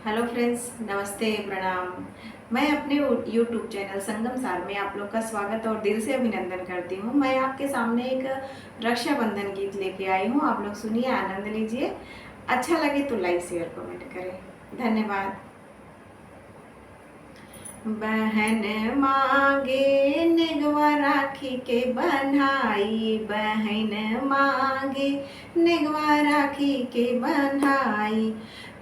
Hello friends, नमस्ते, प्रणाम। मैं अपने यूट्यूब चैनल संगम सार में आप लोग का स्वागत और दिल से अभिनंदन करती हूँ। मैं आपके सामने एक रक्षाबंधन गीत लेके आई हूँ। आप लोग सुनिए, आनंद लीजिए। अच्छा लगे तो लाइक शेयर कमेंट करें। धन्यवाद। बहन मांगे नेगवा राखी के बन्हाई, बहन मांगे नेगवा राखी के बन्हाई,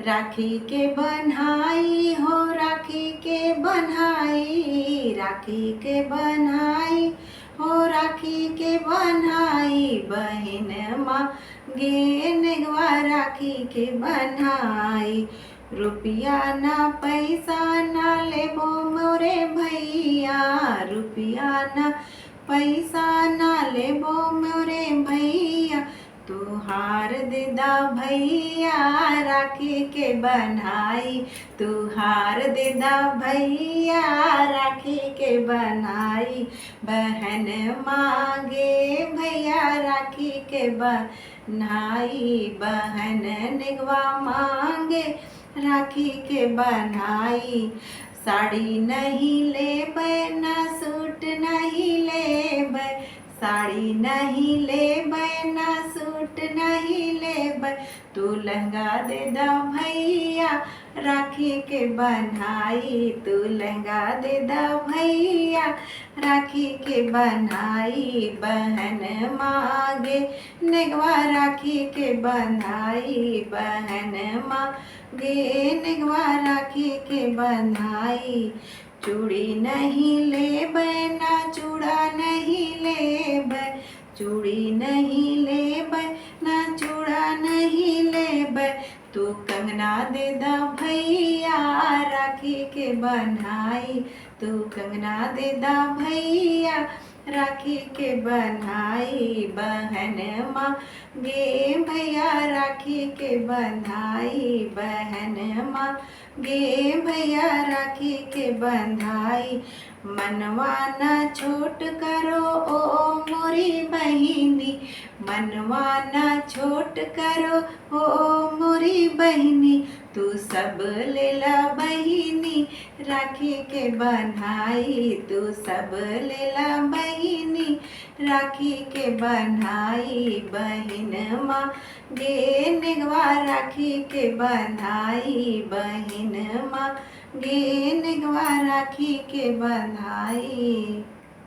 राखी के बन्हाई हो, राखी के बन्हाई, राखी के बन्हाई हो, राखी के बन्हाई, बहन मांगे नेगवा राखी के बन्हाई। रुपया ना पैसा ना लेबो मोरे भैया, रुपया ना पैसा ना लेबो मोरे भैया, तुहार देदा भैया राखी के बन्हाई, तुहार देदा भैया राखी के बन्हाई। बहन मांगे भैया राखी के बन्हाई, बहन नेगवा मांगे राखी के बन्हाई। साड़ी नहीं लेबै ना सूट नहीं लेबै, साड़ी नहीं लेबै ना सूट नहीं लेबै, तू लहंगा दे दा भैया राखी के बन्हाई, तू लहंगा दे दा भैया राखी के बन्हाई। बहन मांगे नेगवा राखी के बन्हाई, बहन मांगे नेगवा राखी के बन्हाई। चूड़ी नहीं लेबै ना चूड़ा नहीं लेबै, चूड़ी नहीं लेबै ना चूड़ा नहीं लेबै, तू कंगना दे दा भैया राखी के बन्हाई, तू कंगना दे दा भैया राखी के बन्हाई। बहन मांगे भैया राखी के बन्हाई, बहन मांगे भैया राखी के बन्हाई। मनवा न छोट करो ओ मोरी बहिनी, मनवा न छोट करो ओ मोरी बहिनी, तू सब लेला बहिनी राखी के बन्हाई, तू सब लेला बहिनी राखी के बन्हाई। बहिन मांगे नेगवा राखी के बन्हाई, बहिन मांगे नेगवा राखी के बन्हाई।